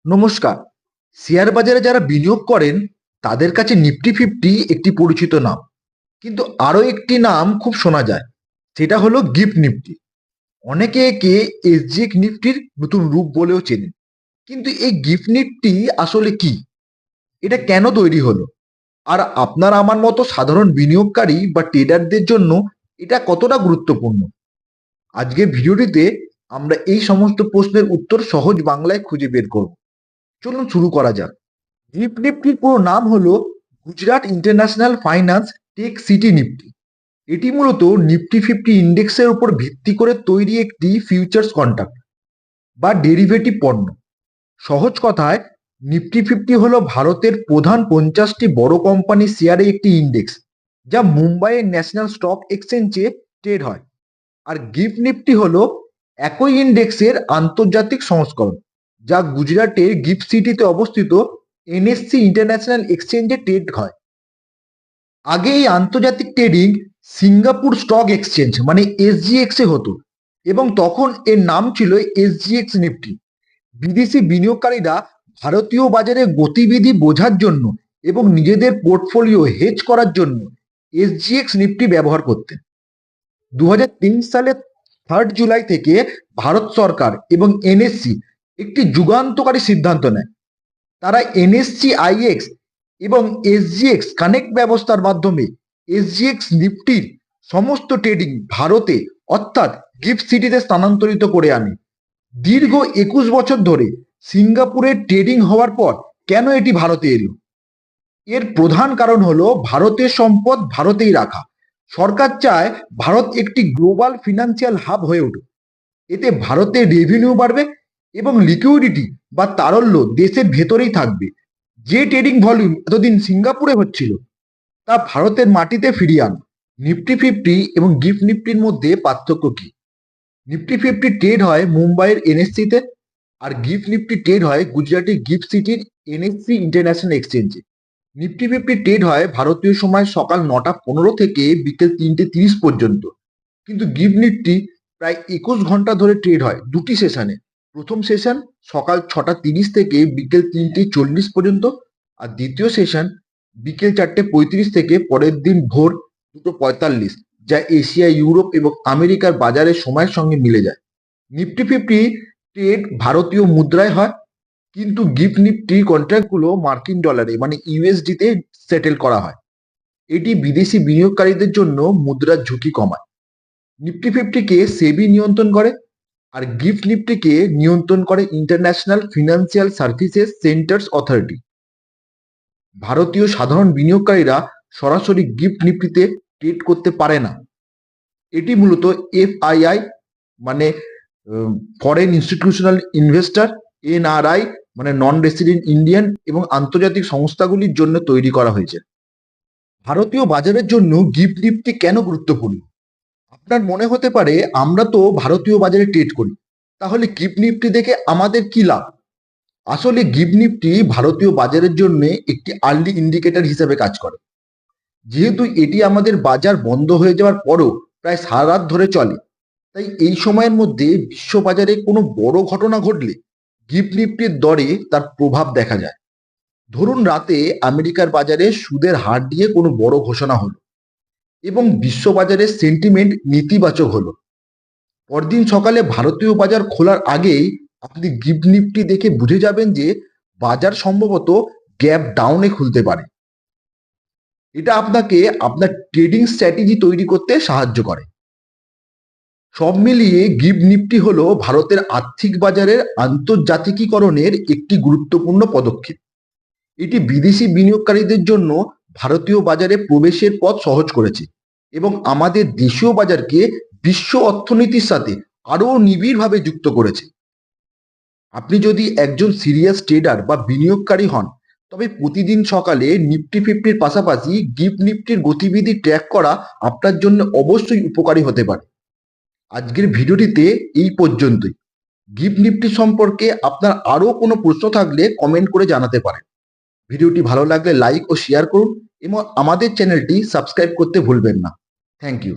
নমস্কার। শেয়ার বাজারে যারা বিনিয়োগ করেন তাদের কাছে নিফটি ফিফটি একটি পরিচিত নাম, কিন্তু আরও একটি নাম খুব শোনা যায়, সেটা হলো গিফট নিফটি। অনেকে একে এসজিএক্স নিফটির নতুন রূপ বলেও চেনেন। কিন্তু এই গিফট নিফটি আসলে কি, এটা কেন তৈরি হলো, আর আপনার আমার মতো সাধারণ বিনিয়োগকারী বা ট্রেডারদের জন্য এটা কতটা গুরুত্বপূর্ণ, আজকের ভিডিওটিতে আমরা এই সমস্ত প্রশ্নের উত্তর সহজ বাংলায় খুঁজে বের করব। চলুন শুরু করা যাক। গিফট নিফটির পুরো নাম হলো Gujarat international finance take city Nifty. এটি মূলত নিফটি ফিফটি ইন্ডেক্সের উপর ভিত্তি করে তৈরি একটি ফিউচার্স কন্ট্রাক্ট বা ডেরিভেটিভ পণ্য। সহজ কথায়, নিফটি ফিফটি হলো ভারতের প্রধান 50টি বড় কোম্পানির শেয়ারে একটি ইন্ডেক্স, যা মুম্বাইয়ের ন্যাশনাল স্টক এক্সচেঞ্জে ট্রেড হয়। আর গিফট নিফটি হলো একই ইন্ডেক্সের আন্তর্জাতিক সংস্করণ, যা গুজরাটের গিফট সিটিতে অবস্থিত এনএসসি ইন্টারন্যাশনাল এক্সচেঞ্জে ট্রেড হয়। আগে এই আন্তর্জাতিক ট্রেডিং সিঙ্গাপুর স্টক এক্সচেঞ্জ মানে এসজিএক্স এ হতো, এবং তখন এর নাম ছিল এসজিএক্স নিফটি। বিদেশি বিনিয়োগকারীরা ভারতীয় বাজারে গতিবিধি বোঝার জন্য এবং নিজেদের পোর্টফোলিও হেজ করার জন্য এসজিএক্স নিফটি ব্যবহার করতেন। 2023 সালে 3 জুলাই থেকে ভারত সরকার এবং এনএসসি একটি যুগান্তকারী সিদ্ধান্ত নেয়। তারা এনএসসি আইএক্স এবং এসজিএক্স কানেক্ট ব্যবস্থার মাধ্যমে এসজিএক্স নিফটির সমস্ত ট্রেডিং ভারতে অর্থাৎ গিফট সিটিতে স্থানান্তরিত করে আনে। দীর্ঘ 21 বছর ধরে সিঙ্গাপুরে ট্রেডিং হওয়ার পর কেন এটি ভারতে এলো? এর প্রধান কারণ হলো ভারতের সম্পদ ভারতেই রাখা। সরকার চায় ভারত একটি গ্লোবাল ফিনান্সিয়াল হাব হয়ে উঠুক। এতে ভারতের রেভিনিউ বাড়বে এবং লিকুইডিটি বা তারল্য দেশের ভেতরেই থাকবে। যে ট্রেডিং ভলিউম এতদিন সিঙ্গাপুরে হচ্ছিল, তা ভারতের মাটিতে ফিরিয়ে আনা। নিফটি ফিফটি এবং গিফট নিফটির মধ্যে পার্থক্য কি? নিফটি ফিফটি ট্রেড হয় মুম্বাইয়ের এনএসসিতে, আর গিফট নিফটি ট্রেড হয় গুজরাটের গিফট সিটির এনএসসি ইন্টারন্যাশনাল এক্সচেঞ্জে। নিফটি ফিফটি ট্রেড হয় ভারতীয় সময় সকাল 9টা 15 থেকে বিকেল 3টে 30 পর্যন্ত, কিন্তু গিফট নিফটি প্রায় 21 ঘন্টা ধরে ট্রেড হয় দুটি সেশনে। প্রথম সেশন সকাল 6টা 30 থেকে বিকেল 3টে 40 পর্যন্ত, আর দ্বিতীয় সেশন বিকেল 4টে 35 থেকে পরের দিন ভোর 2টো 45, যা এশিয়া, ইউরোপ এবং আমেরিকার বাজারের সময়ের সঙ্গে মিলে যায়। নিফটি ফিফটি ট্রেড ভারতীয় মুদ্রায় হয়, কিন্তু গিফট নিফটি কন্ট্রাক্টগুলো মার্কিন ডলারে মানে ইউএসডিতে সেটেল করা হয়। এটি বিদেশি বিনিয়োগকারীদের জন্য মুদ্রার ঝুঁকি কমায়। নিফটি ফিফটিকে সেবি নিয়ন্ত্রণ করে, আর গিফট নিফটিকে নিয়ন্ত্রণ করে international financial services centres authority. ভারতীয় সাধারণ বিনিয়োগকারীরা সরাসরি গিফট নিফটিতে ট্রেড করতে পারে না। এটি মূলত এফআইআই মানে ফরেন ইনস্টিটিউশনাল ইনভেস্টর, এনআরআই মানে নন রেসিডেন্ট ইন্ডিয়ান এবং আন্তর্জাতিক সংস্থাগুলির জন্য তৈরি করা হয়েছে। ভারতীয় বাজারের জন্য গিফট নিফটি কেন গুরুত্বপূর্ণ? আপনার মনে হতে পারে, আমরা তো ভারতীয় বাজারে ট্রেড করি, তাহলে গিফট নিফটি দেখে আমাদের কি লাভ? আসলে গিফট নিফটি ভারতীয় বাজারের জন্য একটি আর্লি ইন্ডিকেটর হিসেবে কাজ করে। যেহেতু এটি আমাদের বাজার বন্ধ হয়ে যাওয়ার পরও প্রায় সারা রাত ধরে চলে, তাই এই সময়ের মধ্যে বিশ্ব বাজারে কোনো বড় ঘটনা ঘটলে গিফট নিফটির দরে তার প্রভাব দেখা যায়। ধরুন রাতে আমেরিকার বাজারে সুদের হার নিয়ে কোনো বড় ঘোষণা হলো এবং বিশ্ববাজারের সেন্টিমেন্ট নেতিবাচক হলো। পরদিন সকালে ভারতীয় বাজার খোলার আগেই আপনি গিফট নিফটি দেখে বুঝে যাবেন যে বাজার সম্ভবত গ্যাপ ডাউনে খুলতে পারে। এটা আপনাকে আপনার ট্রেডিং স্ট্র্যাটেজি তৈরি করতে সাহায্য করে। সব মিলিয়ে গিফট নিফটি হলো ভারতের আর্থিক বাজারের আন্তর্জাতিকীকরণের একটি গুরুত্বপূর্ণ পদক্ষেপ। এটি বিদেশি বিনিয়োগকারীদের জন্য ভারতীয় বাজারে প্রবেশের পথ সহজ করেছে এবং আমাদের দেশীয় বাজারকে বিশ্ব অর্থনীতির সাথে আরও নিবিড়ভাবে যুক্ত করেছে। আপনি যদি একজন সিরিয়াস ট্রেডার বা বিনিয়োগকারী হন, তবে প্রতিদিন সকালে নিফটি ফিফটির পাশাপাশি গিফট নিফটির গতিবিধি ট্র্যাক করা আপনার জন্য অবশ্যই উপকারী হতে পারে। আজকের ভিডিওটিতে এই পর্যন্তই। গিফট নিফটি সম্পর্কে আপনার আরও কোনো প্রশ্ন থাকলে কমেন্ট করে জানাতে পারেন। ভিডিওটি ভালো লাগলে লাইক ও শেয়ার করুন এবং আমাদের চ্যানেলটি সাবস্ক্রাইব করতে ভুলবেন না। Thank you.